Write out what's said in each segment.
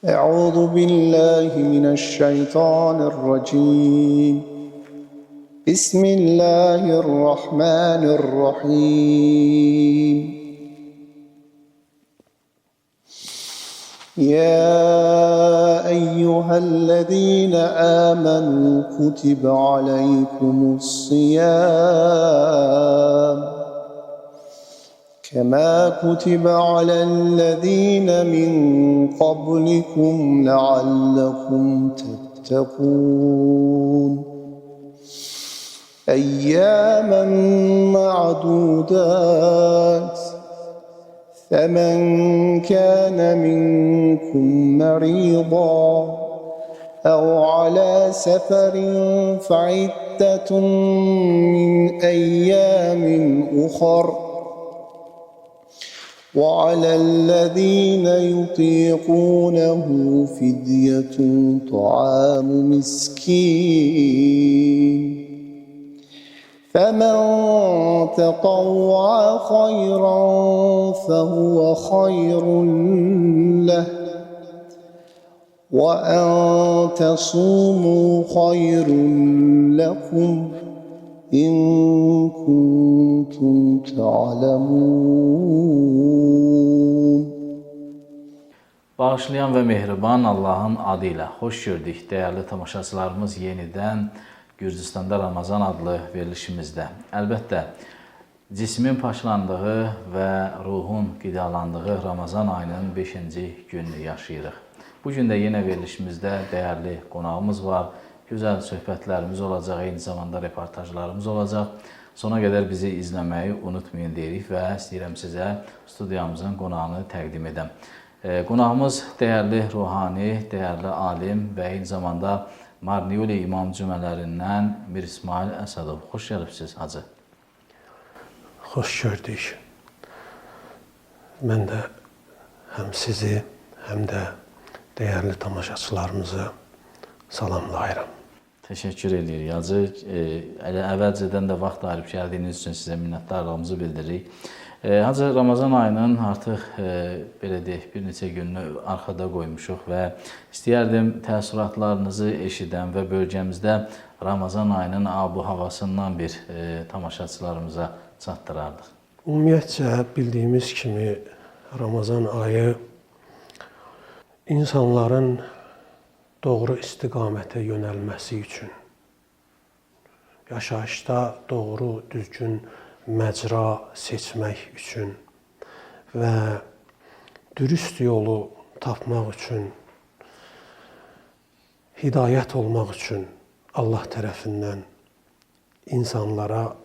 أعوذ بالله من الشيطان الرجيم بسم الله الرحمن الرحيم يا أيها الذين آمنوا كتب عليكم الصيام كما كتب على الذين من قبلكم لعلكم تتقون أياما معدودات فمن كان منكم مريضا أو على سفر فعدة من أيام أخر وعلى الذين يطيقونه فدية طعام مسكين فمن تطوع خيرا فهو خير له وأن تصوموا خير لكم إن كنتم تعلمون. Bağışlayan ve mehriban Allah'ın adıyla hoş gördük değerli tamaşaçılarımız yenidən Gürcüstanda Ramazan adlı verilişimizdə. Əlbəttə, cismin paşlandığı və ruhun qidalandığı Ramazan ayının 5-ci gününü yaşayırıq. Bugün də yenə verilişimizdə dəyərli qonağımız var. Güzel söhbətlərimiz olacaq, eyni zamanda reportajlarımız olacaq. Sona qədər bizi izləməyi unutmayın deyirik və istəyirəm sizə studiyamızın qonağını təqdim edəm. Qonağımız dəyərli ruhani, dəyərli alim və eyni zamanda Marniyuli İmam cümələrindən Mir İsmail Əsədov. Xoş gəlibsiniz, hacı. Xoş gördük. Mən də həm sizi, həm də dəyərli tamaşaçılarımızı salamlayıram. Təşəkkür edirik, hacı. Əvvəlcədən də vaxt ayırıb gəldiyiniz üçün sizə minnətdarlığımızı bildiririk. Hacı, Ramazan ayının artıq belə deyək, bir neçə gününü arxada qoymuşuq və istəyərdim təəssüratlarınızı eşidən və bölgəmizdə Ramazan ayının abu-havasından bir tamaşaçılarımıza çatdırardıq. Ümumiyyətcə, bildiyimiz kimi Ramazan ayı insanların doğru istiqamətə yönəlməsi üçün, yaşayışda doğru, düzgün məcra seçmək üçün və dürüst yolu tapmaq üçün, hidayət olmaq üçün Allah tərəfindən insanlara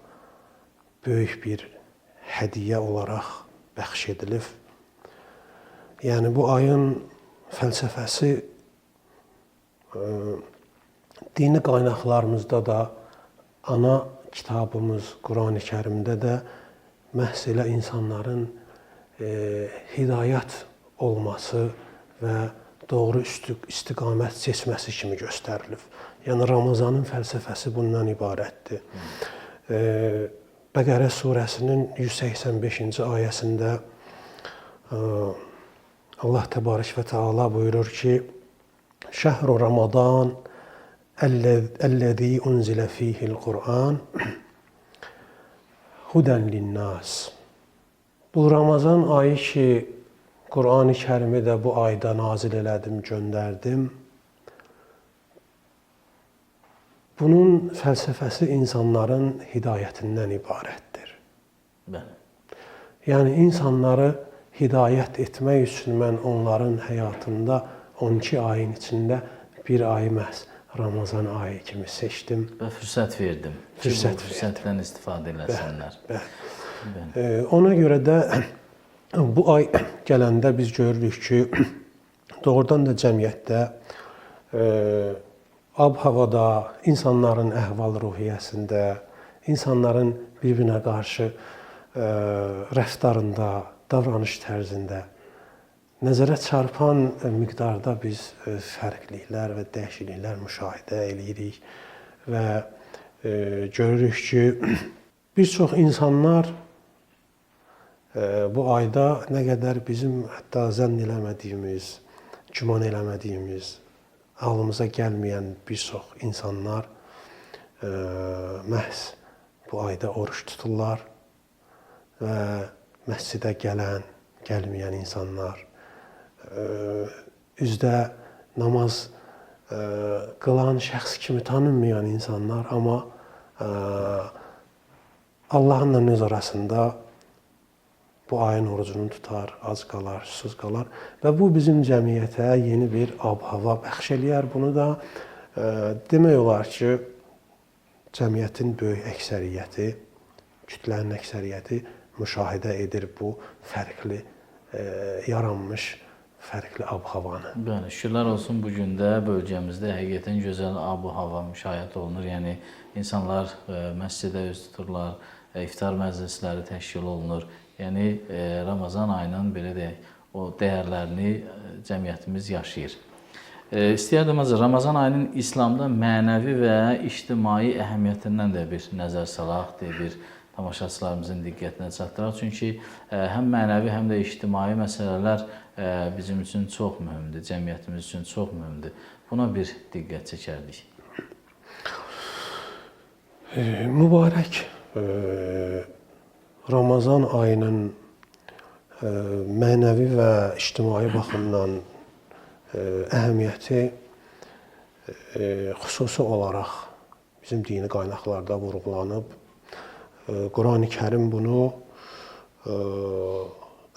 böyük bir hədiyyə olaraq bəxş edilib. Yəni, bu ayın fəlsəfəsi dini qaynaqlarımızda da, ana kitabımız Quran-ı Kərimdə də məhz elə insanların hidayət olması və doğru istiqamət seçməsi kimi göstərilib. Yəni, Ramazanın fəlsəfəsi bundan ibarətdir. Bəqərə surəsinin 185-ci ayəsində Allah təbarək və təala buyurur ki, Şəhru Ramadan əl-ləzi unzilə fihil Qur'an hudən linnās. Bu Ramazan ayı ki, Quran-ı Kərimi də bu ayda nazil elədim, göndərdim. Bunun fəlsəfəsi insanların hidayətindən ibarətdir. Bəli. Yəni, insanları hidayət etmək üçün mən onların həyatında 12 ayın içində bir ayı məhz Ramazan ayı kimi seçdim. Və fürsət verdim. Fürsətdən istifadə eləsinlər. Bəli. Ona görə də bu ay gələndə biz görürük ki, doğrudan da cəmiyyətdə, ab-havada, insanların əhval-ruhiyyəsində, insanların bir-birinə qarşı rəftarında, davranış tərzində nəzərə çarpan miqdarda biz fərqliliklər və dəyişikliklər müşahidə edirik və görürük ki, bir çox insanlar bu ayda nə qədər bizim hətta zənn eləmədiyimiz, güman eləmədiyimiz, ağlımıza gəlməyən bir çox insanlar məhz bu ayda oruç tuturlar və məscidə gələn, gəlməyən insanlar, üzdə namaz qılan şəxs kimi tanınmayan insanlar, amma Allahınla öz arasında bu ayın orucunu tutar, ac qalar, susuz qalar və bu bizim cəmiyyətə yeni bir ab-hava bəxş eləyər. Bunu da demək olar ki, cəmiyyətin böyük əksəriyyəti, kütlənin əksəriyyəti müşahidə edir bu fərqli yaranmış fərqli ab-havanı. Bəli, şükürlər olsun bu gün də bölgəmizdə həqiqətən gözəl ab-hava müşahidə olunur. Yəni insanlar məscidə üz tuturlar, iftar məclisləri təşkil olunur. Yəni Ramazan ayının belə deyək, o dəyərlərini cəmiyyətimiz yaşayır. İstəyərdim Ramazan ayının İslamda mənəvi və ictimai əhəmiyyətindən də bir nəzər salaq, bir tamaşaçılarımızın diqqətinə çatdıraq. Çünki həm mənəvi, həm də ictimai məsələlər bizim üçün çox mühümdür, cəmiyyətimiz üçün çox mühümdür. Buna bir diqqət çəkərdik. Mübarək Ramazan ayının mənəvi və ictimai baxımdan əhəmiyyəti xüsusi olaraq bizim dini qaynaqlarda vurğulanıb. Quran-ı Kərim bunu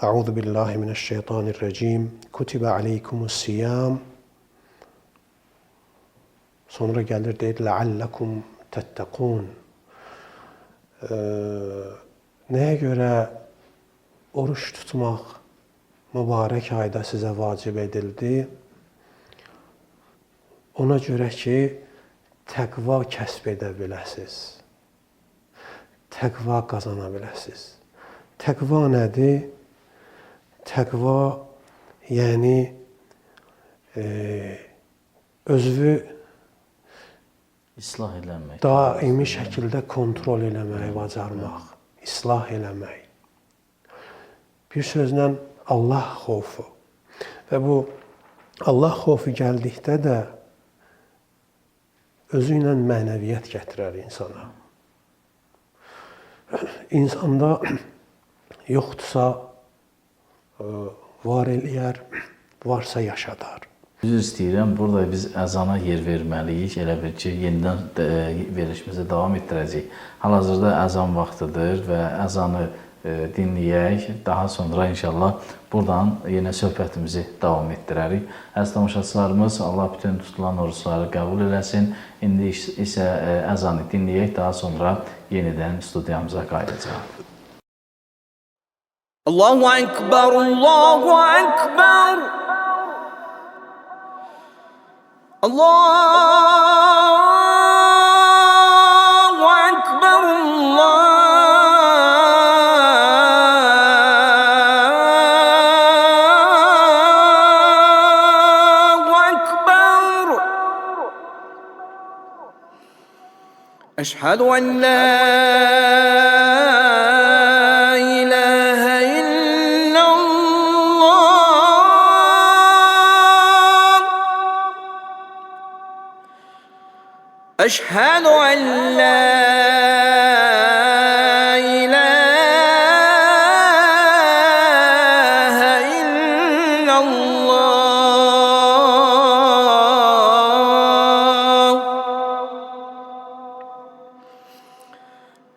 Əuzu billahi minəşşeytanirracim. Kutiba aleykumus-siyam. Sonra gəlir deyir ləalləkum təttəqun. Nəyə görə oruç tutmaq mübarək ayda sizə vacib edildi? Ona görə ki, təqva kəsb edə biləsiniz. Təqva qazana biləsiniz. Təqva nədir? Təqva, yəni özünü İslah eləmək. Daimi şəkildə kontrol eləməyi bacarmaq, islah eləmək. Bir sözlə Allah xofu. Və bu Allah xofu gəldikdə də özü ilə mənəviyyət gətirər insana. İnsanda yoxdursa var eləyər, varsa yaşadar. Üzr istəyirəm, burada biz əzana yer verməliyik. Elə bil ki, yenidən verilişimizi davam etdirəcəyik. Hal-hazırda əzan vaxtıdır və əzanı dinləyək. Daha sonra inşallah buradan yenə söhbətimizi davam etdirərik. Əziz tamaşaçılarımız, Allah bütün tutulan oruçları qəbul eləsin. İndi isə əzanı dinləyək, daha sonra yenidən studiyamıza qayıdacaq. Allahu Ekber, Allahu Ekber. Allahu Ekber, Allahu Ekber. Eşhedü en la ilahe illallah. Eşhedü en la ilahe illallah.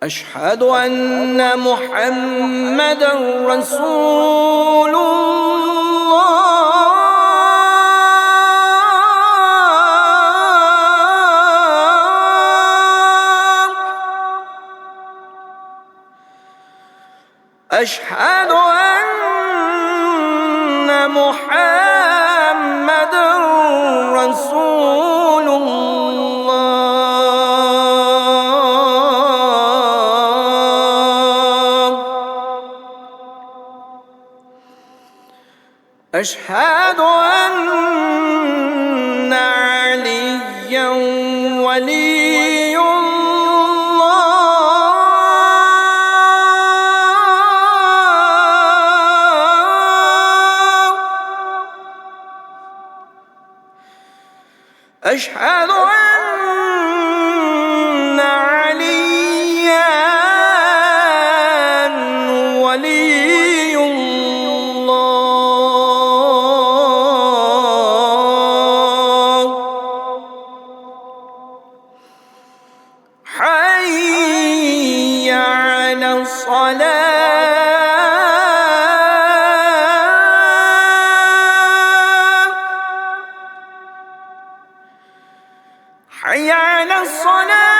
Eşhedü enne Muhammeden Resulullah. Eşhedü enne Muhammeden Resulullah. Eşhedü enne Aliyen Veliyullah. أشهد أن عليا ولي الله حي على الصلاة حي على الصلاة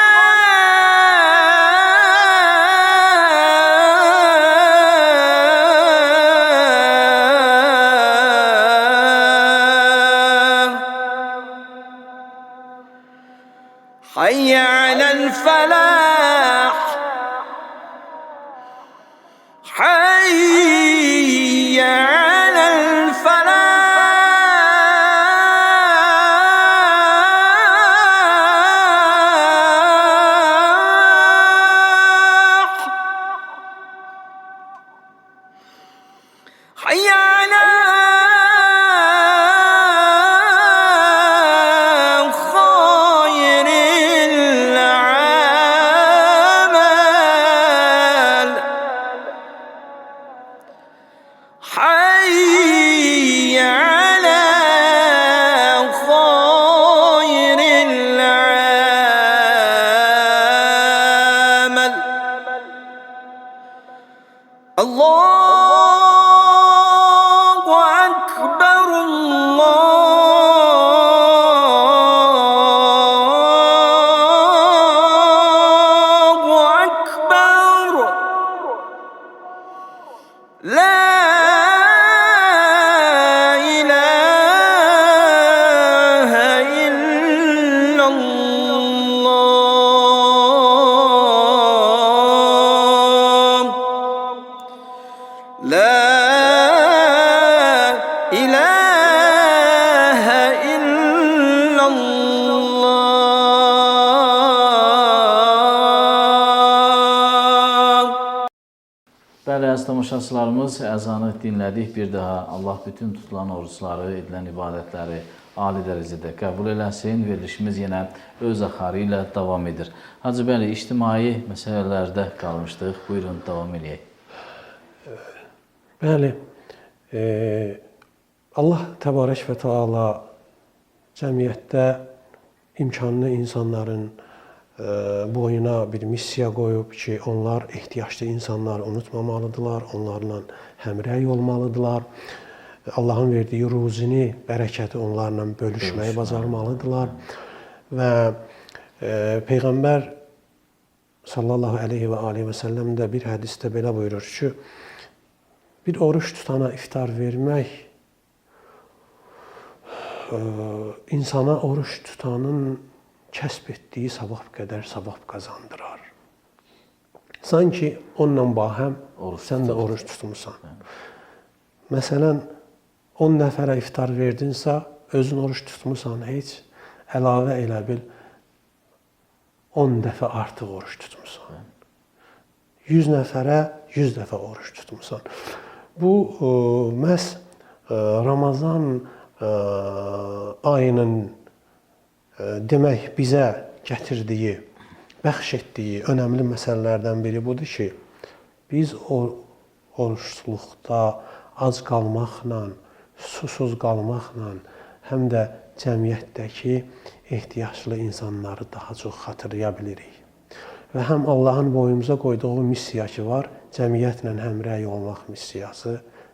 حي على الفلاح حي على الفلاح حي على خير العمل حي على خير العمل الله أكبر الله أكبر لا إله إلا الله لا إله إلا الله. Bəli, əziz tamaşaçılarımız, əzanı dinlədik. Bir daha Allah bütün tutulan oruçları, edilən ibadətləri ali dərəcədə qəbul eləsin. Verilişimiz yenə öz axarı ilə davam edir. Hacı bəli, ictimai məsələlərdə qalmışdıq. Buyurun, davam edək. Bəli, Allah Təbarək və Teala cəmiyyətdə imkanlı insanların boyuna bir missiya qoyub ki, onlar ehtiyaclı insanları unutmamalıdırlar, onlarla həmrəy olmalıdırlar. Allahın verdiyi ruzini, bərəkəti onlarla bölüşməyi bacarmalıdırlar. Və Peyğəmbər sallallahu aleyhi və aleyhi və səlləm də bir hədisdə belə buyurur ki, bir oruç tutana iftar vermək insana oruç tutanın kəsb etdiyi savab qədər savab qazandırar. Sanki onunla bahəm sən də oruç tutmusan. Məsələn, 10 nəfərə iftar verdinsə, özün oruç tutmusan heç, əlavə elə bil 10 dəfə artıq oruç tutmusan. 100 nəfərə 100 dəfə oruç tutmusan. Bu, məhz Ramazan ayının demək bizə gətirdiyi, bəxş etdiyi önəmli məsələlərdən biri budur ki, biz oruçluqda ac qalmaqla, susuz qalmaqla, həm də cəmiyyətdəki ehtiyaclı insanları daha çox xatırlaya bilirik. Və həm Allahın boyumuza qoyduğu missiya ki var, cəmiyyətlə həmrəy olmaq missiyası,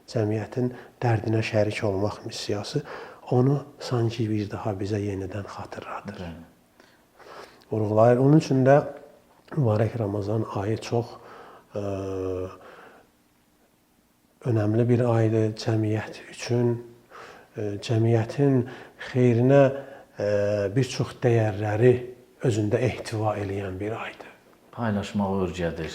cəmiyyətin dərdinə şərik olmaq missiyası, onu sanki bir daha bizə yenidən xatırladır. Vurğulayır. Onun üçün də mübarək Ramazan ayı çox önəmli bir aydır cəmiyyət üçün. Cəmiyyətin xeyrinə bir çox dəyərləri özündə ehtiva eləyən bir aydır. Paylaşmağı öyrədir,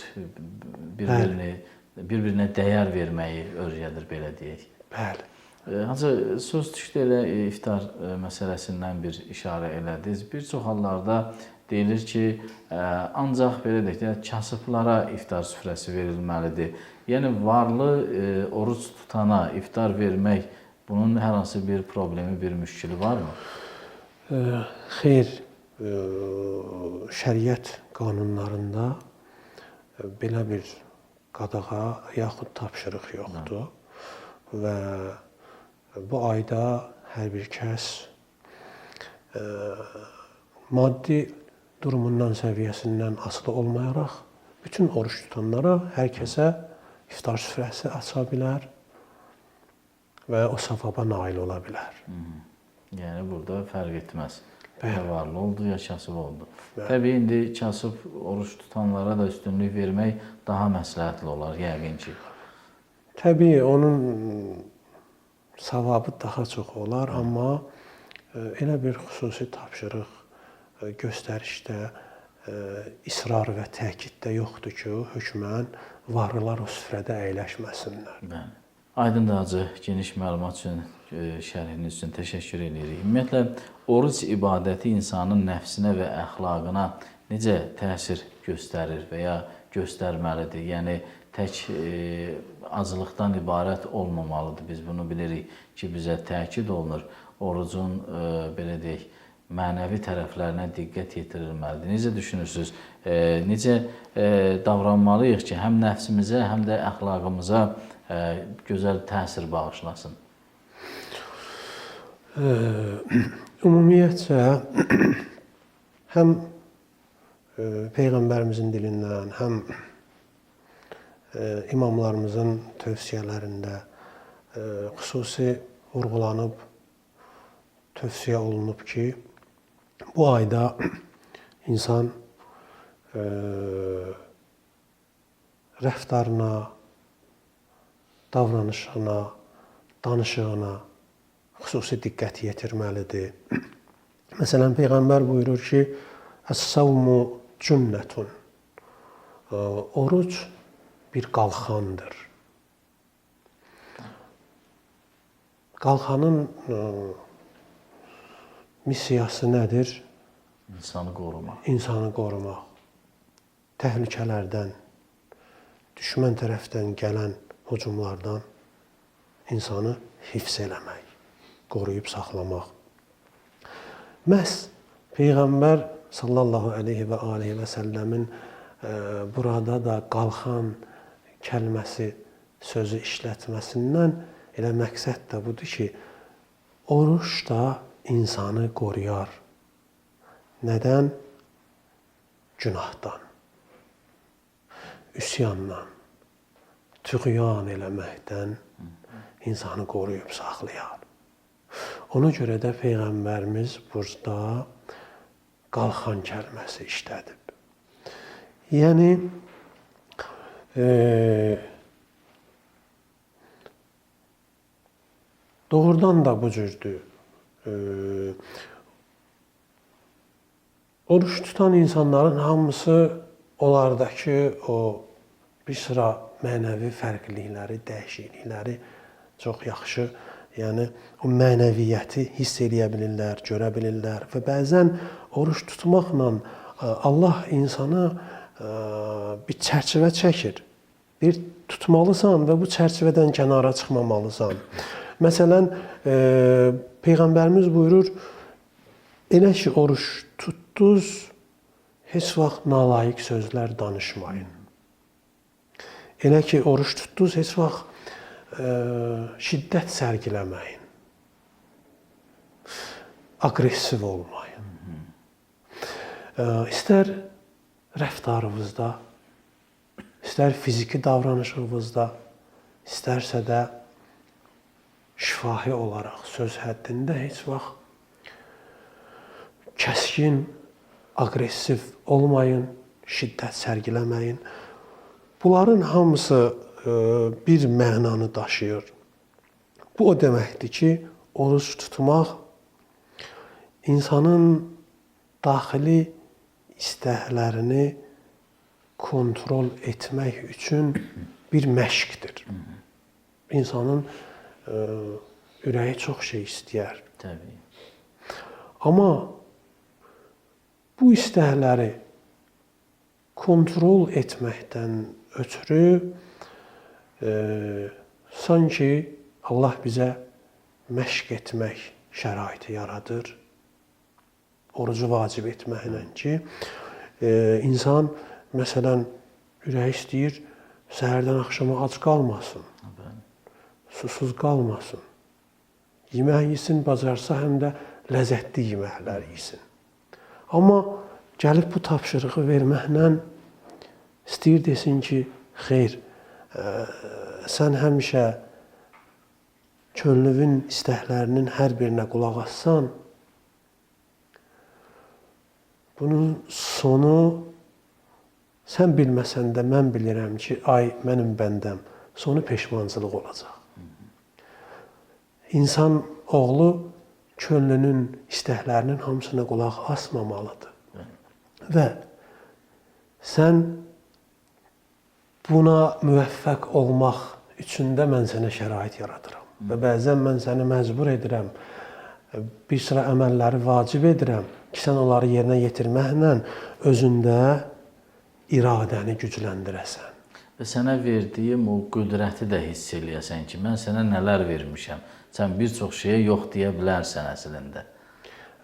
bir-birinə dəyər verməyi öyrədir, belə deyək. Bəli. Hacı, söz düşdü elə iftar məsələsindən bir işarə elədiniz. Bir çox hallarda deyilir ki, ancaq belə deyək də, kasıblara iftar süfrəsi verilməlidir. Yəni, varlı oruç tutana iftar vermək, bunun hər hansı bir problemi, bir müşkili varmı? Xeyr, şəriət qanunlarında belə bir qadağa yaxud tapşırıq yoxdur və bu ayda hər bir kəs maddi durumundan, səviyyəsindən asılı olmayaraq bütün oruç tutanlara hər kəsə iftar süfrəsi aça bilər və o savaba nail ola bilər. Yəni burada fərq etməz. Ya varlı oldu, ya kasıb oldu. Təbii indi kasıb oruç tutanlara da üstünlük vermək daha məsləhətli olar yəqin ki. Təbii onun savabı daha çox olar, amma elə bir xüsusi tapşırıq göstərişdə israr və təkiddə yoxdur ki, hökmən varlılar o süfrədə əyləşməsinlər. Bəli. Aydın Hacı, geniş məlumat üçün, şərhiniz üçün təşəkkür edirik. Ümumiyyətlə, oruc ibadəti insanın nəfsinə və əxlaqına necə təsir göstərir və ya göstərməlidir? Yəni, tək acılıqdan ibarət olmamalıdır. Biz bunu bilirik ki, bizə təkid olunur. Orucun, belə deyək, mənəvi tərəflərinə diqqət yetirilməlidir. Necə düşünürsünüz? Necə davranmalıyıq ki, həm nəfsimizə, həm də əxlaqımıza gözəl təsir bağışlasın? Ümumiyyətcə, həm Peyğəmbərimizin dilindən, həm imamlarımızın tövsiyələrində xüsusi vurğulanıb, tövsiyə olunub ki, bu ayda insan rəftarına, davranışına, danışığına xüsusi diqqət yetirməlidir. Məsələn, Peyğəmbər buyurur ki, "Əs-savmu cünnətun." Oruc bir qalxandır. Qalxanın missiyası nədir? İnsanı qorumaq. İnsanı qorumaq. Təhlükələrdən, düşmən tərəfdən gələn hücumlardan insanı hifz eləmək, qoruyub saxlamaq. Məhz Peyğəmbər sallallahu əleyhi və aleyhi və səlləmin burada da qalxan kəlməsi, sözü işlətməsindən elə məqsəd də budur ki, oruç da insanı qoruyar. Nədən? Günahdan, üsyandan, tüğyan eləməkdən insanı qoruyub saxlayar. Ona görə də Peyğəmbərimiz burada qalxan kəlməsi işlədib. Yəni, doğrudan da bu cürdür. Oruç tutan insanların hamısı onlardakı o bir sıra mənəvi fərqlilikləri, dəyişiklikləri çox yaxşı, yəni o mənəviyyəti hiss eləyə bilirlər, görə bilirlər və bəzən oruç tutmaqla Allah insana bir çərçivə çəkir. Bir tutmalısan və bu çərçivədən kənara çıxmamalısan. Məsələn, Peyğəmbərimiz buyurur, elə ki, oruç tutdunuz, heç vaxt nalayiq sözlər danışmayın. Elə ki, oruç tutdunuz, heç vaxt şiddət sərgiləməyin. Aqressiv olmayın. İstər rəftarınızda, istər fiziki davranışınızda, istərsə də şifahi olaraq söz həddində heç vaxt kəskin, aqressiv olmayın, şiddət sərgiləməyin. Bunların hamısı bir mənanı daşıyır. Bu o deməkdir ki, oruç tutmaq insanın daxili istəklərini kontrol etmək üçün bir məşqdir. İnsanın ürəyi çox şey istəyər. Təbii. Amma bu istəkləri kontrol etməkdən ötürü sanki Allah bizə məşq etmək şəraiti yaradır. orucu vacib etməklə ki, insan məsələn ürək istəyir səhərdən axşama ac qalmasın, susuz qalmasın. Yemək yesin, bacarsa həm də ləzzətli yeməklər yesin. Amma gəlib bu tapşırığı verməklə istəyir desin ki, xeyr, sən həmişə könlünün istəklərinin hər birinə qulaq assan, bunun sonu sən bilməsən də mən bilirəm ki, ay mənim bəndəm, sonu peşmançılıq olacaq. İnsan oğlu könlünün istəklərinin hamısına qulaq asmamalıdır. Və sən buna müvəffəq olmaq üçün də mən sənə şərait yaradıram. Və bəzən mən səni məcbur edirəm, bir sıra əməlləri vacib edirəm ki, sən onları yerinə yetirməklə özündə iradəni gücləndirəsən. Və sənə verdiyim o qüdrəti də hiss eləyəsən ki, mən sənə nələr vermişəm. Sən bir çox şeyə yox deyə bilərsən əslində.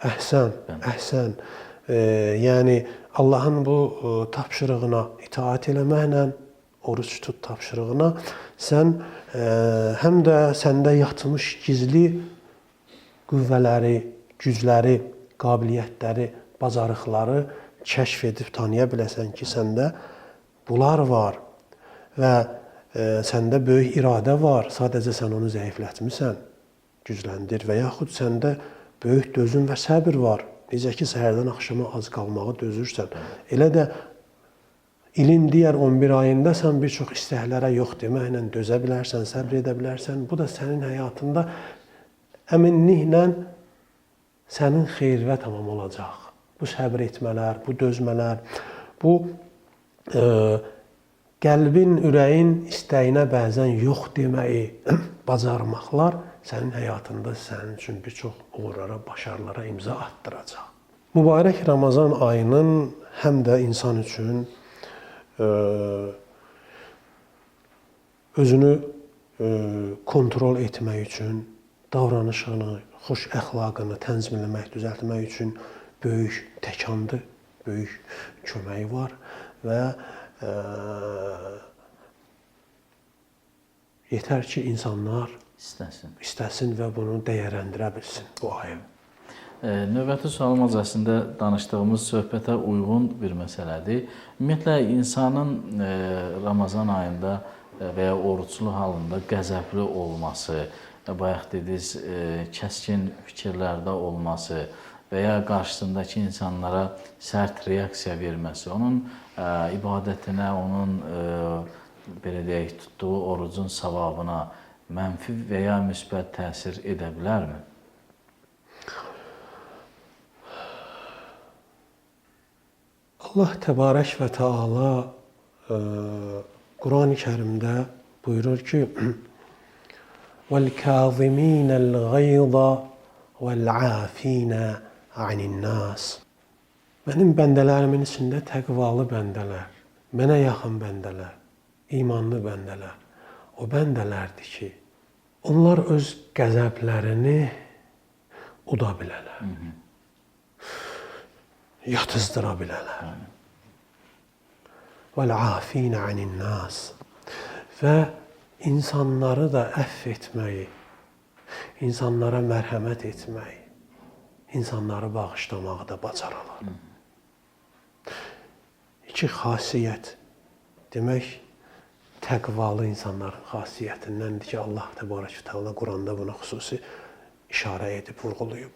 Əhsən, əhsən. Yəni, Allahın bu tapşırığına itaat eləməklə, oruç tut tapşırığına, sən həm də səndə yatmış gizli qüvvələri, gücləri, qabiliyyətləri, bacarıqları kəşf edib tanıya biləsən ki, səndə bunlar var və səndə böyük iradə var, sadəcə sən onu zəiflətmirsən, gücləndir və yaxud səndə böyük dözüm və səbir var. Necə ki, səhərdən axşama az qalmağı dözürsən. Elə də ilin digər 11 ayında sən bir çox istəklərə yox deməklə dözə bilərsən, səbr edə bilərsən. Bu da sənin həyatında əminliklə sənin xeyrinə tamam olacaq. Bu səbr etmələr, bu dözmələr, bu qəlbin, ürəyin istəyinə bəzən yox deməyi bacarmaqlar sənin həyatında sənin üçün bir çox uğurlara, başarılara imza atdıracaq. Mübarək Ramazan ayının həm də insan üçün özünü kontrol etmək üçün, davranışını, xoş əxlaqını tənzimləmək, düzəltmək üçün böyük təkandır, böyük köməyi var və yetər ki, insanlar istəsin və bunu dəyərləndirə bilsin bu ayı. Növbəti sualımız əslində danışdığımız söhbətə uyğun bir məsələdir. Ümumiyyətlə, insanın Ramazan ayında və ya oruçlu halında qəzəbli olması, bayaq dediniz, kəskin fikirlərdə olması və ya qarşısındakı insanlara sərt reaksiya verməsi, onun ibadətinə, onun belə deyək, tutduğu orucun savabına mənfi və ya müsbət təsir edə bilərmi? Allah Təbarək və Teala Quran-ı Kərimdə buyurur ki, وَالْكَاظِمِينَ الْغَيْضَ وَالْعَافِينَ عَنِ النَّاسِ Mənim bəndələrimin içində təqvalı bəndələr, mənə yaxın bəndələr, imanlı bəndələr, o bəndələrdir ki, onlar öz qəzəblərini uda bilərlər, yatızdıra bilərlər. وَالْعَافِينَ عَنِ النَّاسِ Və insanları da əff etməyi, insanlara mərhəmət etməyi, insanları bağışlamağı da bacarırlar. İki xasiyyət demək, təqvalı insanların xasiyyətindəndir ki, Allah Təbarək və Teala Quranda buna xüsusi işarə edib, vurğulayıb.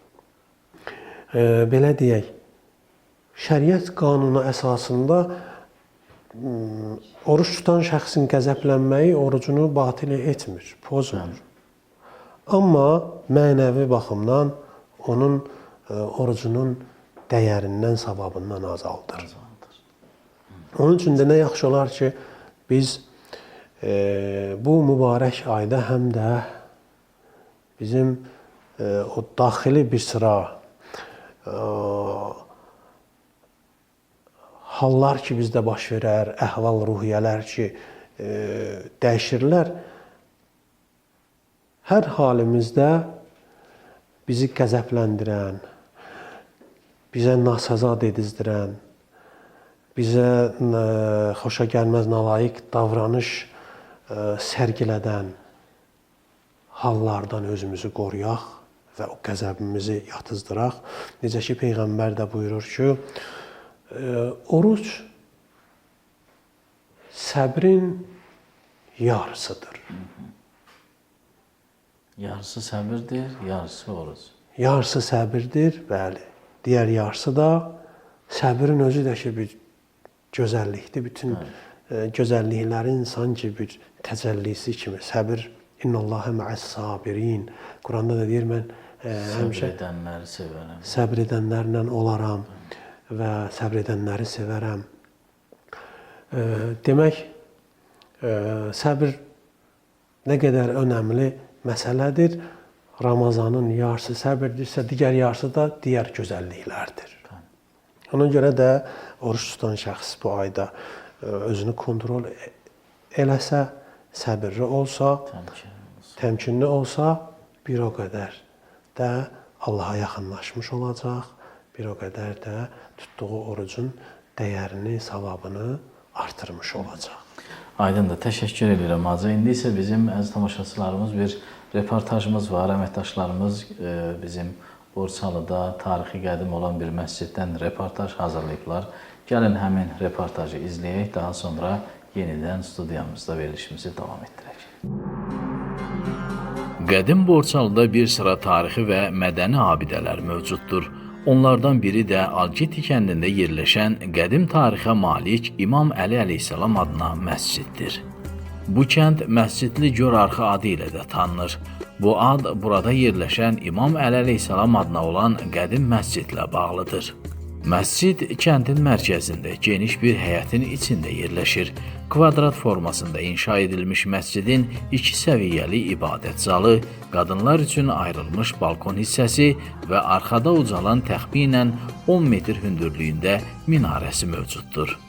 Belə deyək, şəriət qanunu əsasında oruç tutan şəxsin qəzəblənməyi orucunu batil etmir, pozmur. Amma mənəvi baxımdan onun orucunun dəyərindən, savabından azaldır. Onun üçün də nə yaxşı olar ki, biz bu mübarək ayda həm də bizim o daxili bir sıra hallar ki, bizdə baş verər, əhval-ruhiyyələr ki, dəyişirlər, hər halimizdə bizi qəzəbləndirən, bizə nasazad edizdirən, bizə xoşa gəlməz nalayiq davranış sərgilədən hallardan özümüzü qoruyaq və o qəzəbimizi yatızdıraq. Necə ki, Peyğəmbər də buyurur ki, oruc səbrin yarısıdır. Yarısı səbirdir, yarısı oruc. Yarısı səbirdir, bəli. Digər yarısı da səbrin özü də ki, bir gözəllikdir. Bütün gözəlliklərin sanki bir təcəllisi kimi. Səbir, İnnallahə məəs-sabirin. Quranda da deyir, mən həmişə Səbr edənləri sevərəm. Səbr edənlərlə olaram və səbr edənləri sevərəm. Demək, səbr nə qədər önəmli məsələdir. Ramazanın yarısı səbirdirsə, digər yarısı da digər gözəlliklərdir. Ona görə də oruç tutan şəxs bu ayda özünü kontrol eləsə, səbirli olsa, təmkinli olsa, bir o qədər də Allaha yaxınlaşmış olacaq, bir o qədər də tutduğu orucun dəyərini, savabını artırmış olacaq. Aydındır, təşəkkür edirəm Hacı. İndi isə bizim əziz tamaşaçılarımız bir reportajımız var. Əməkdaşlarımız bizim Borçalıda tarixi qədim olan bir məsciddən reportaj hazırlayıblar. Gəlin həmin reportajı izləyək, daha sonra yenidən studiyamızda verilişimizi davam etdirək. Qədim Borçalıda bir sıra tarixi və mədəni abidələr mövcuddur. Onlardan biri də Algeti kəndində yerləşən qədim tarixə malik İmam Əli əleyhissalam adına məsciddir. Bu kənd Məscidli Görarxı adı ilə də tanınır. Bu ad burada yerləşən İmam Əli əleyhissalam adına olan qədim məscidlə bağlıdır. Məscid kəndin mərkəzində geniş bir həyətin içində yerləşir. Kvadrat formasında inşa edilmiş məscidin 2 səviyyəli ibadət zalı, qadınlar üçün ayrılmış balkon hissəsi və arxada ucalan təxminən 10 metr hündürlüyündə minarəsi mövcuddur.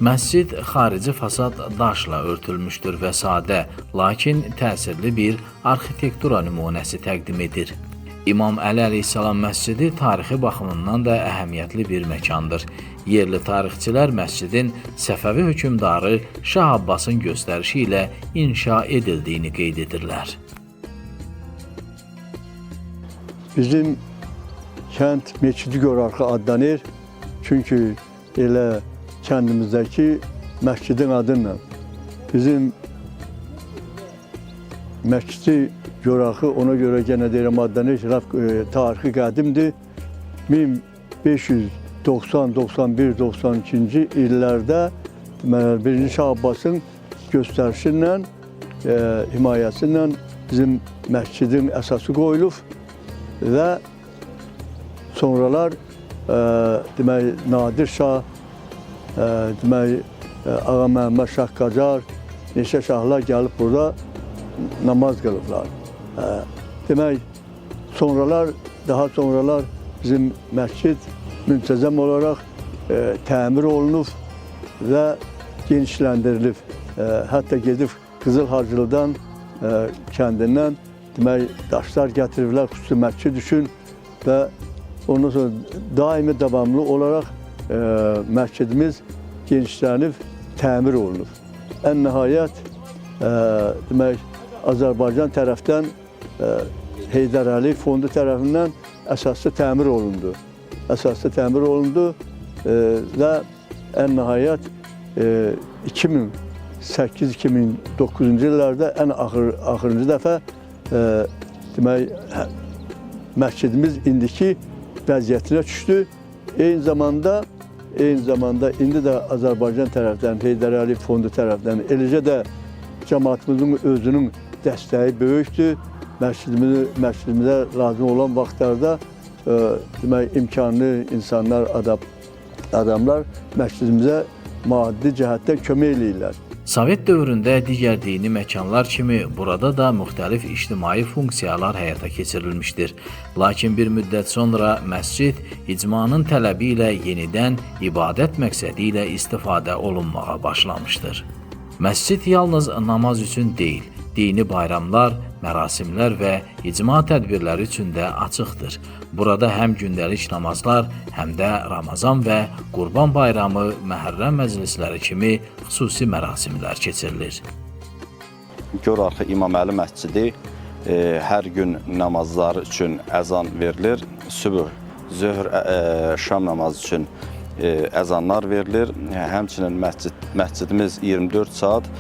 Məscid xarici fasad daşla örtülmüşdür və sadə, lakin təsirli bir arxitektura nümunəsi təqdim edir. İmam Əli əleyhissalam məscidi tarixi baxımından da əhəmiyyətli bir məkandır. Yerli tarixçilər məscidin Səfəvi hökmdarı Şah Abbasın göstərişi ilə inşa edildiyini qeyd edirlər. Bizim kənd Meçidi Görarxı adlanır. Çünki elə kəndimizdəki məscidin adıyla. Bizim Məscidi Görarxı ona görə yenə deyirəm adlanır, tarixi qədimdir. 1590, 91, 92-ci illərdə 1-ci Şah Abbasın göstərişi ilə, himayəsi ilə bizim məscidin əsası qoyulub və sonralar demək Nadir Şah, demək Ağa Məhəmməd Şah Qacar, neçə şahlar gəlib burada namaz qılıblar. Demək, daha sonralar bizim məscid müntəzəm olaraq təmir olunub və genişləndirilib. Hətta gedib Qızıl Hacılıdan kəndindən demək, daşlar gətiriblər xüsusi məscid üçün və ondan sonra daimi davamlı olaraq məscidimiz genişlənib, təmir olunub. Ən nəhayət, demək, Azərbaycan tərəfdən Heydər Əliyev fondu tərəfindən əsaslı təmir olundu. Əsaslı təmir olundu və ən nəhayət 2008-2009-cu illərdə ən axırıncı dəfə demək, məscidimiz indiki vəziyyətinə düşdü. Eyni zamanda indi də Azərbaycan tərəfdən, Heydər Əliyev fondu tərəfdən, eləcə də cəmaatımızın özünün dəstəyi böyükdür. Məscidimizə lazım olan vaxtlarda demək, imkanlı insanlar, adamlar məscidimizə maddi cəhətdən kömək eləyirlər. Sovet dövründə digər dini məkanlar kimi burada da müxtəlif ictimai funksiyalar həyata keçirilmişdir. Lakin bir müddət sonra məscid icmanın tələbi ilə yenidən ibadət məqsədi ilə istifadə olunmağa başlamışdır. Məscid yalnız namaz üçün deyil, dini bayramlar, mərasimlər və icma tədbirləri üçün də açıqdır. Burada həm gündəlik namazlar, həm də Ramazan və Qurban Bayramı, Məhərrəm məclisləri kimi xüsusi mərasimlər keçirilir. Görarxı İmam Əli məscidi hər gün namazlar üçün əzan verilir. Sübh, zöhr, şam namazı üçün əzanlar verilir. Həmçinin məscidimiz 24 saat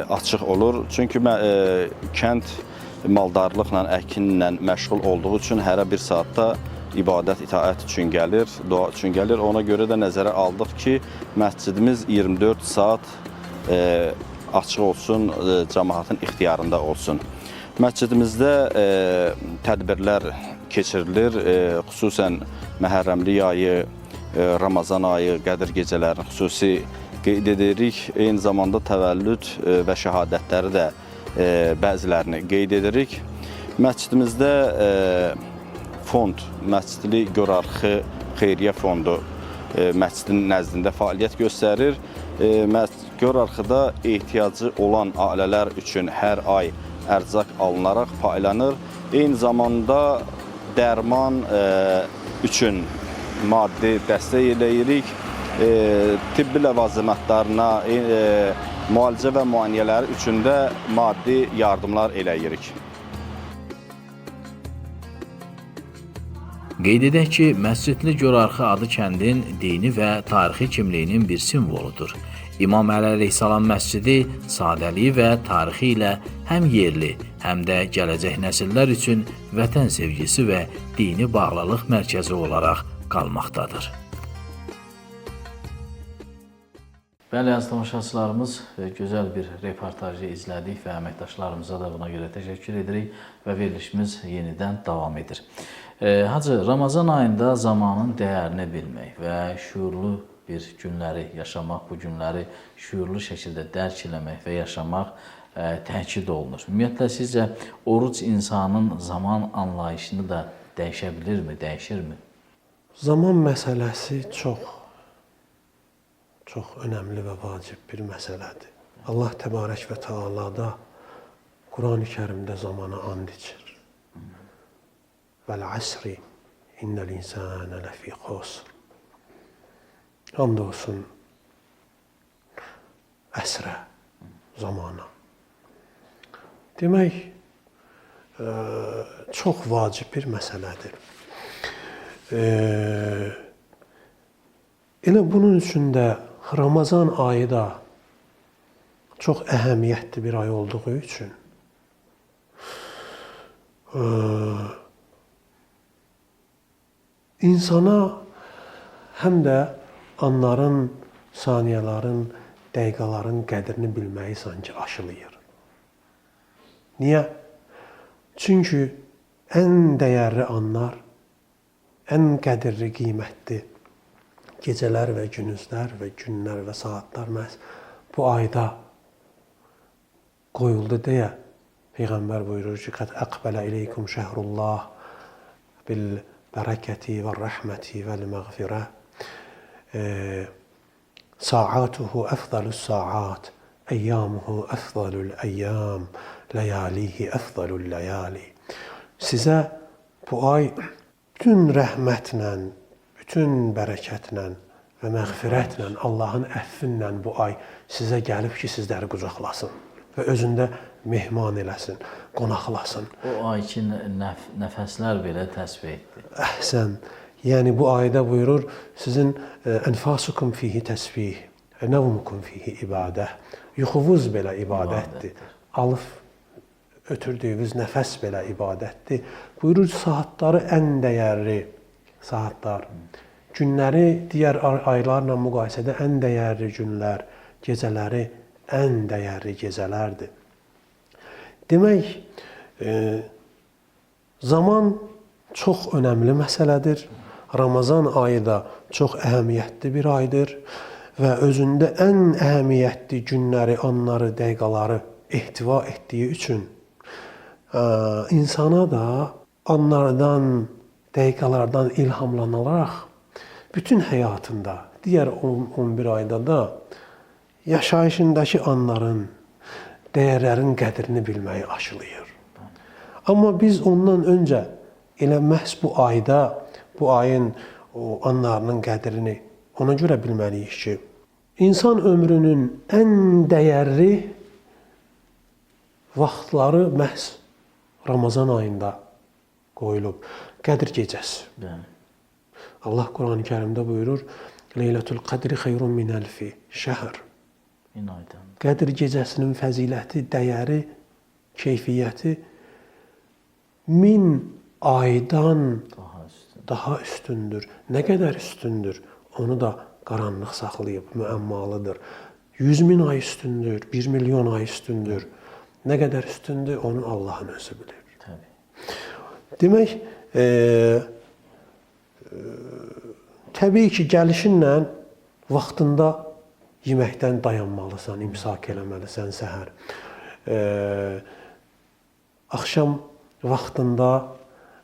açıq olur. Çünki kənd maldarlıqla, əkinlə məşğul olduğu üçün hərə bir saatda ibadət, itaət üçün gəlir, dua üçün gəlir. Ona görə də nəzərə aldıq ki, məscidimiz 24 saat açıq olsun, cəmaatın ixtiyarında olsun. Məscidimizdə tədbirlər keçirilir, xüsusən Məhərrəmlik ayı, Ramazan ayı, Qədir gecələrini xüsusi qeyd edirik. Eyni zamanda təvəllüd və şəhadətləri də bəzilərini qeyd edirik. Məscidimizdə fond, Məscidli Görarxı Xeyriyyə Fondu məscidin nəzdində fəaliyyət göstərir. Görarxıda ehtiyacı olan ailələr üçün hər ay ərzaq alınaraq paylanır. Eyni zamanda dərman üçün maddi dəstək eləyirik. Tibbi ləvazimatlarına, müalicə və müayinələri üçün də maddi yardımlar eləyirik. Qeyd edək ki, Məscidli Görarxı adı kəndin dini və tarixi kimliyinin bir simvoludur. İmam Əli əleyhissalam məscidi sadəliyi və tarixi ilə həm yerli, həm də gələcək nəsillər üçün vətən sevgisi və dini bağlılıq mərkəzi olaraq qalmaqdadır. Bəli, əziz tamaşaçılarımız, gözəl bir reportajı izlədik və əməkdaşlarımıza da buna görə təşəkkür edirik və verilişimiz yenidən davam edir. Hacı, Ramazan ayında zamanın dəyərini bilmək və şuurlu bir günləri yaşamaq, bu günləri şuurlu şəkildə dərk eləmək və yaşamaq təkid olunur. Ümumiyyətlə, sizcə oruc insanın zaman anlayışını da dəyişə bilirmi, dəyişirmi? Zaman məsələsi çox önəmli və vacib bir məsələdir. Allah Təbarək və Teala da Quran-ı Kərimdə zamana and içir. Vəl-əsri innəl-insənə ləfī xusr. And olsun əsrə, zamana. Demək, çox vacib bir məsələdir. Elə bunun üçün də Ramazan ayı da çox əhəmiyyətli bir ay olduğu üçün insana həm də anların, saniyələrin, dəqiqələrin qədrini bilməyi sanki aşılayır. Niyə? Çünki ən dəyərli anlar, ən qədirli, qiymətli gecələr və gündüzlər və günlər və saatlar məhz bu ayda qoyuldu deyə Peyğəmbər buyurur ki, "Qad aqbala ileykum şehrullah bil bereketi ve rahmeti vel mağfirə." Saatuhu efdalus saat, eyyamuhu efdalul eyyam, leyalihi efdalul leyali. Sizə bu ay bütün rəhmətlə, bütün bərəkətlə və məğfirətlə, Allahın əffinlə bu ay sizə gəlib ki, sizləri qucaqlasın və özündə mehman eləsin, qonaqlasın. O ay ki, nəfəslər belə təsbih etdi. Əhsən. Yəni bu ayda buyurur, sizin ənfasukum fihi təsbih, nəvmukum fihi ibadə. Yuxuvuz belə ibadətdir. Alıb ötürdüyünüz nəfəs belə ibadətdir. Buyurur, saatları ən dəyərli saatlar. Günləri digər aylarla müqayisədə ən dəyərli günlər, gecələri ən dəyərli gecələrdir. Demək, zaman çox önəmli məsələdir. Ramazan ayı da çox əhəmiyyətli bir aydır və özündə ən əhəmiyyətli günləri, anları, dəqiqaları ehtiva etdiyi üçün insana da anlardan, dəqiqalardan ilhamlanaraq bütün həyatında, digər 11 ayda da yaşayışındakı anların, dəyərlərin qədrini bilməyi aşılayır. Amma biz ondan öncə elə məhz bu ayda, bu ayın o anlarının qədrini ona görə bilməliyik ki, insan ömrünün ən dəyərli vaxtları məhz Ramazan ayında qoyulub. Qədir gecəsi. Allah Quran-ı Kərimdə buyurur, Leylətul Qədri xeyrun min əlfi şəhr. Qədir gecəsinin fəziləti, dəyəri, keyfiyyəti 1000 aydan daha üstündür. Nə qədər üstündür? Onu da qaranlıq saxlayıb, müəmmalıdır. 100.000 ay üstündür, 1 milyon ay üstündür. Nə qədər üstündür, onu Allahın özü bilir. Demək, təbii ki, gəlişinlə vaxtında yeməkdən dayanmalısan, imsak eləməlisən səhər. Axşam vaxtında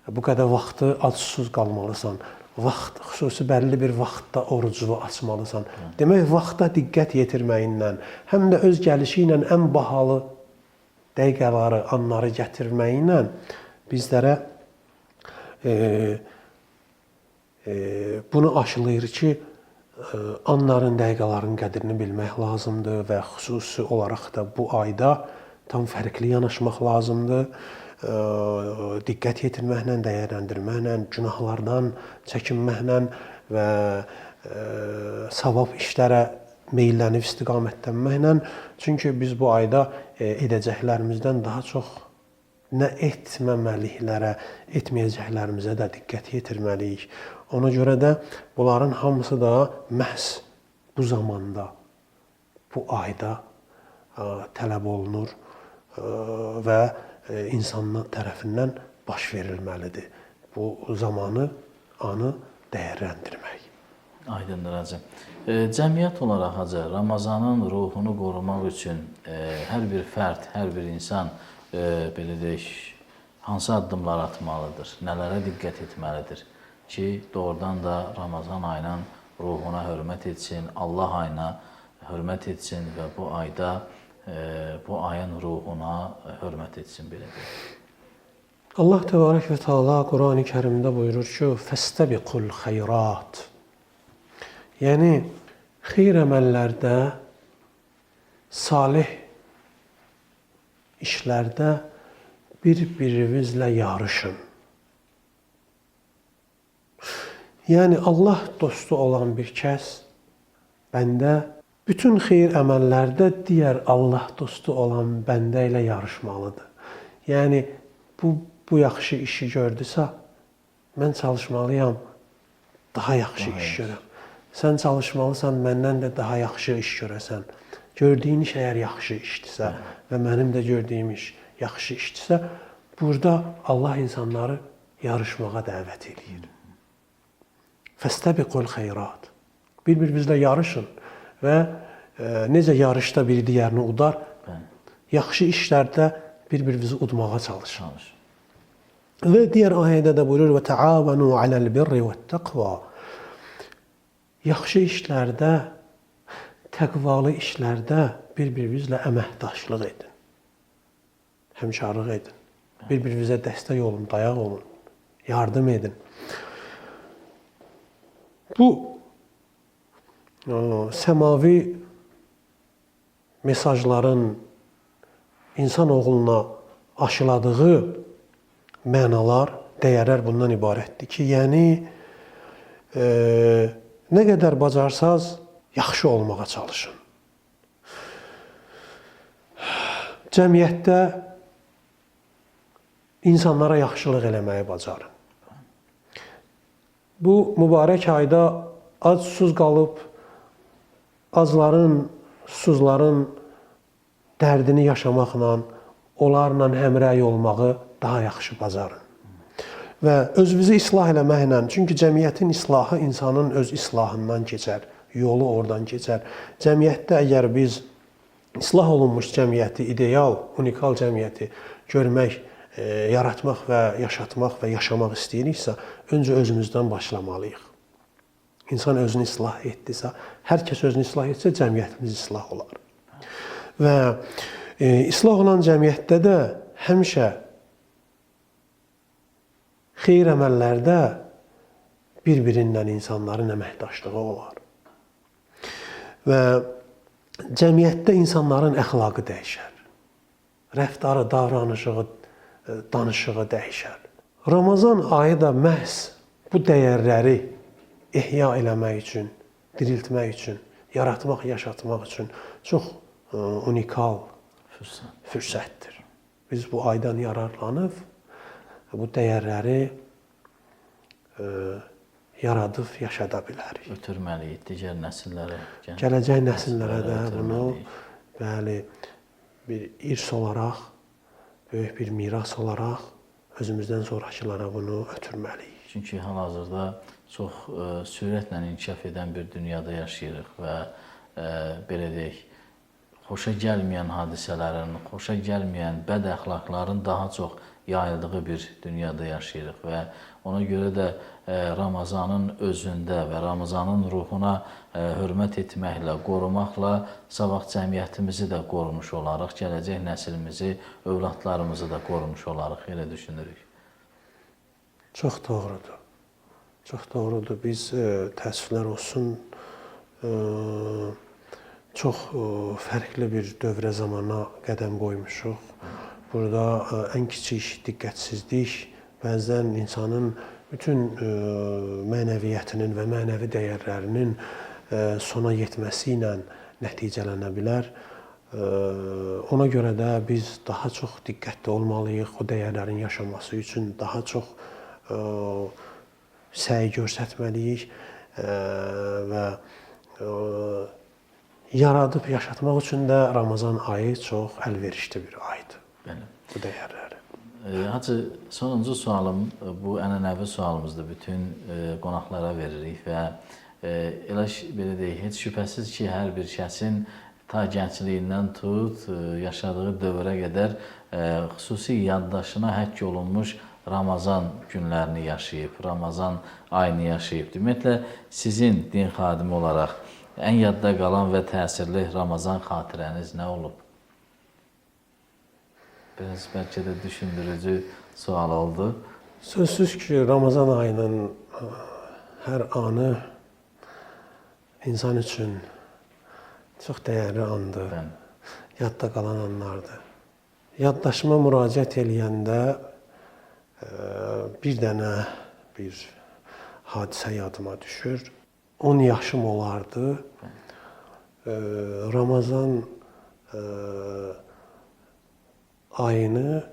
bu qədər vaxtı ac-susuz qalmalısan. Vaxt, xüsusi bəlli bir vaxtda orucunu açmalısan. Demək, vaxta diqqət yetirməyinlə, həm də öz gəlişi ilə ən bahalı dəqiqələri, anları gətirməyinlə bizlərə bunu aşılayır ki, anların, dəqiqələrin qədrini bilmək lazımdır və xüsusi olaraq da bu ayda tam fərqli yanaşmaq lazımdır. Diqqət yetirməklə, dəyərləndirməklə, günahlardan çəkinməklə və savab işlərə meyllənib istiqamətlənməklə. Çünki biz bu ayda edəcəklərimizdən daha çox nə etməməliklərə, etməyəcəklərimizə də diqqət yetirməliyik. Ona görə də bunların hamısı da məhz bu zamanda, bu ayda tələb olunur və insanlar tərəfindən baş verilməlidir. Bu zamanı, anı dəyərləndirmək. Aydındır hacı. Cəmiyyət olaraq hacı, Ramazanın ruhunu qorumaq üçün hər bir fərd, hər bir insan belə deyək, hansı addımlar atmalıdır, nələrə diqqət etməlidir ki, doğrudan da Ramazan ayının ruhuna hörmət etsin, Allah ayına hörmət etsin və bu ayda bu ayın ruhuna hörmət etsin, belə deyək. Allah Təbarək və Teala Quran-ı Kərimdə buyurur ki, fəstəbiqul xeyrat. Yəni, xeyr əməllərdə, salih işlərdə bir-birinizlə yarışın. Yəni, Allah dostu olan bir kəs bəndə bütün xeyir əməllərdə digər Allah dostu olan bəndə ilə yarışmalıdır. Yəni, bu yaxşı işi gördüsə, mən çalışmalıyam, daha yaxşı iş görəm. Sən çalışmalısan, məndən də daha yaxşı iş görəsən. Gördüyün iş əgər yaxşı işdirsə və mənim də gördüyüm iş yaxşı işdirsə, burada Allah insanları yarışmağa dəvət edir. Fəstəbiqul xeyrat. Bir-birinizlə yarışın və necə yarışda biri digərini udar, yaxşı işlərdə bir-birinizi udmağa çalışın. Və digər ayədə də buyurur, və təavənu aləl birri və təqva. Yaxşı işlərdə, təqvalı işlərdə bir-birinizlə əməkdaşlıq edin. Həmkarlıq edin. Bir-birinizə dəstək olun, dayaq olun, yardım edin. Bu səmavi mesajların insanoğluna aşıladığı mənalar, dəyərlər bundan ibarətdir ki, yəni nə qədər bacarsaz yaxşı olmağa çalışın. Cəmiyyətdə insanlara yaxşılıq eləməyi bacarın. Bu mübarək ayda ac-susuz qalıb, acların, susuzların dərdini yaşamaqla, onlarla həmrəy olmağı daha yaxşı bacarın. Və özünüzü islah eləməklə, çünki cəmiyyətin islahı insanın öz islahından keçər, yolu oradan keçər. Cəmiyyətdə əgər biz islah olunmuş cəmiyyəti, ideal, unikal cəmiyyəti görmək, yaratmaq və yaşatmaq və yaşamaq istəyiriksə, öncə özümüzdən başlamalıyıq. İnsan özünü islah etdisə, hər kəs özünü islah etsə, cəmiyyətimiz islah olar. Və İslah olan cəmiyyətdə də həmişə xeyir əməllərdə bir-birindən insanların əməkdaşlığı olar. Və cəmiyyətdə insanların əxlaqı dəyişər. Rəftarı, davranışı, danışığı dəyişər. Ramazan ayı da məhz bu dəyərləri ihya eləmək üçün, diriltmək üçün, yaratmaq, yaşatmaq üçün çox unikal fürsətdir. Biz bu aydan yararlanıb bu dəyərləri yaradıb yaşada bilərik. Ötürməliyik digər nəsillərə. Gələcək nəsillərə də bunu bəli bir irs olaraq, böyük bir miras olaraq özümüzdən sonrakılara bunu ötürməliyik. Çünki hal-hazırda çox sürətlə inkişaf edən bir dünyada yaşayırıq və belə deyək, xoşa gəlməyən hadisələrin, xoşa gəlməyən bəd əxlaqların daha çox yayıldığı bir dünyada yaşayırıq və ona görə də Ramazanın özündə və Ramazanın ruhuna hörmət etməklə, qorumaqla sabah cəmiyyətimizi də qorumuş olarıq, gələcək nəslimizi, övladlarımızı da qorumuş olarıq, elə düşünürük. Çox doğrudur. Çox doğrudur. Biz təəssüflər olsun çox fərqli bir dövrə zamana qədəm qoymuşuq. Burada ən kiçik diqqətsizlik bəzən insanın bütün mənəviyyətinin və mənəvi dəyərlərinin sona yetməsi ilə nəticələnə bilər. Ona görə də biz daha çox diqqətli olmalıyıq. O dəyərlərin yaşaması üçün daha çox səy göstərməliyik və yaradıb yaşatmaq üçün də Ramazan ayı çox əlverişli bir aydır. Bu dəyərləri. Hacı, sonuncu sualım, bu ənənəvi sualımızdır. Bütün qonaqlara veririk və elə belə deyək, heç şübhəsiz ki, hər bir şəxsin ta gəncliyindən tut, yaşadığı dövrə qədər xüsusi yaddaşına həkk olunmuş Ramazan günlərini yaşayıb, Ramazan ayını yaşayıb. Ümumiyyətlə, sizin din xadimi olaraq ən yadda qalan və təsirli Ramazan xatirəniz nə olub? Biraz bəlkə də düşündürücü sual oldu. Sözsüz ki, Ramazan ayının hər anı insan üçün çox dəyərli andır, yadda qalan anlardır. Yaddaşıma müraciət eləyəndə bir dənə bir hadisə yadıma düşür. 10 yaşım olardı. Ramazan ayını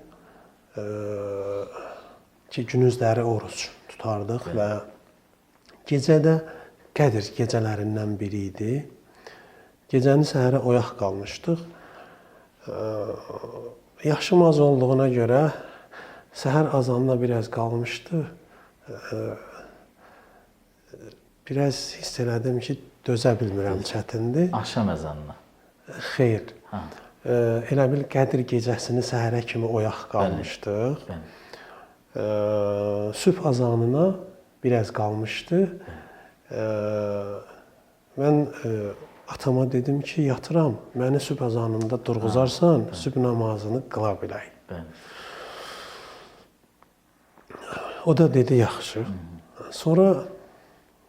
ki, günüzləri oruc tutardıq və gecədə Qədir gecələrindən biri idi. Gecəni səhərə oyaq qalmışdıq. Yaşım az olduğuna görə səhər azanına biraz qalmışdı. Biraz hiss elədim ki, dözə bilmirəm, çətindir. Axşam əzanına? Xeyr. Elə bil Qədir gecəsini səhərə kimi oyaq qalmışdıq. Sübh azanına biraz qalmışdı. Mən atama dedim ki, yatıram, məni sübh azanında durğuzarsan, sübh namazını qıla bilək. O da dedi, yaxşı. Sonra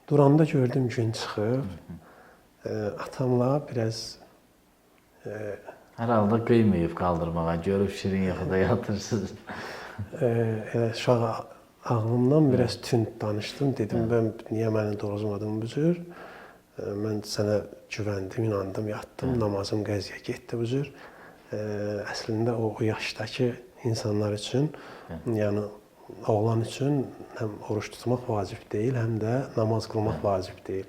duranda gördüm gün çıxıb. Atamla biraz hər halda qıymayıb qaldırmağa, görüb şirin yuxuda yatırsınız. Uşaq ağlımdan biraz tünd danışdım. Dedim, mən niyə məni doğrultmadın bu cür? Mən sənə güvəndim, inandım, yatdım, namazım qəziyə getdi bu cür. Əslində o yaşdakı insanlar üçün, yəni oğlan üçün həm oruç tutmaq vacib deyil, həm də namaz qılmaq vacib deyil.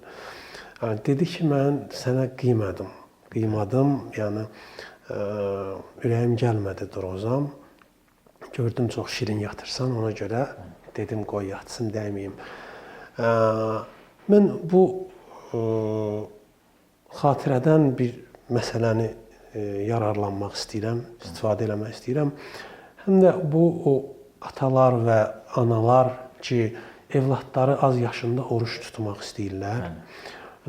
Dedi ki, mən sənə qıymadım, yəni ürəyim gəlmədi durğuzam. Gördüm, çox şirin yatırsan, ona görə dedim, qoy yatsın, dəyməyim. Mən bu xatirədən bir məsələni yararlanmaq istəyirəm, istifadə eləmək istəyirəm. Həm də bu atalar və analar ki, evladları az yaşında oruç tutmaq istəyirlər.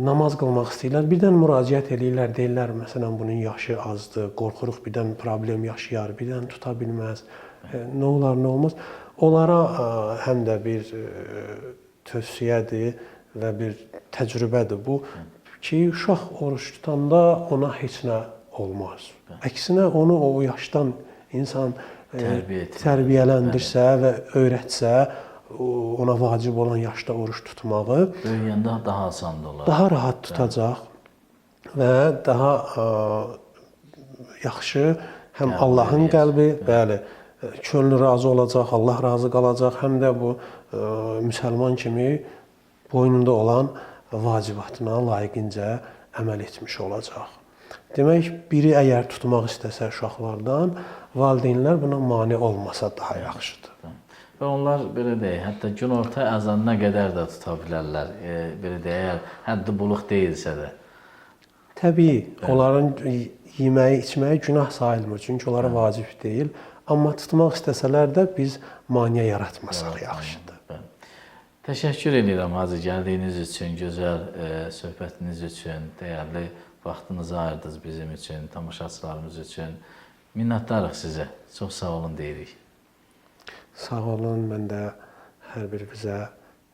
namaz qılmaq istəyirlər. Birdən müraciət eləyirlər, deyirlər məsələn bunun yaşı azdır, qorxuruq birdən problem yaşayar, birdən tuta bilməz. Nə olar, nə olmaz? Onlara həm də bir tövsiyədir və bir təcrübədir bu ki, uşaq oruç tutanda ona heç nə olmaz. Əksinə onu o yaşdan insan tərbiyələndirsə və öyrətsə, ona vacib olan yaşda oruç tutmağı böyüyəndə daha asan olar. Daha rahat tutacaq və daha yaxşı həm Allahın qəlbi, bəli, könlü razı olacaq, Allah razı qalacaq, həm də bu müsəlman kimi boynunda olan vacibatına layiqincə əməl etmiş olacaq. Demək, biri əgər tutmaq istəsə uşaqlardan, valideynlər buna mane olmasa daha yaxşıdır. Və onlar belə deyək, hətta günorta əzanına qədər də tuta bilərlər. Belə deyək, həddi buluq deyilsə də. Təbii, onların yeməyi, içməyi günah sayılmır, çünki onlara vacib deyil. Amma tutmaq istəsələr də biz maneə yaratmasaq yaxşıdır. Təşəkkür edirəm Hacı, gəldiyiniz üçün, gözəl söhbətiniz üçün, dəyərli vaxtınızı ayırdınız bizim üçün, tamaşaçılarımız üçün. Minnətdarıq sizə. Çox sağ olun deyirik. Sağ olun, mən də hər birinizə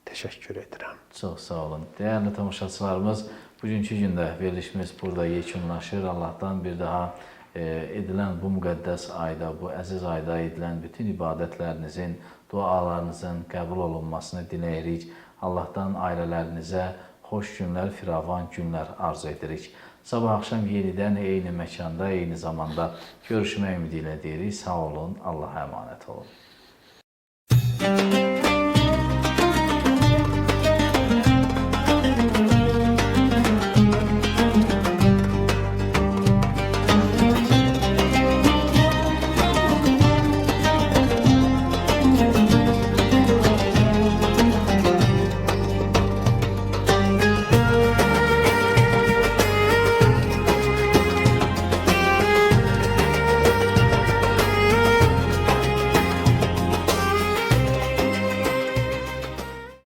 təşəkkür edirəm. Çox sağ olun. Dəyərli tamaşaçılarımız, bugünkü gündə verilişimiz burada yekunlaşır. Allahdan bir daha edilən bu müqəddəs ayda, bu əziz ayda edilən bütün ibadətlərinizin, dualarınızın qəbul olunmasını diləyirik. Allahdan ailələrinizə xoş günlər, firavan günlər arzu edirik. Sabah axşam yenidən eyni məkanda, eyni zamanda görüşmək ümidi ilə deyirik. Sağ olun, Allaha əmanət olun.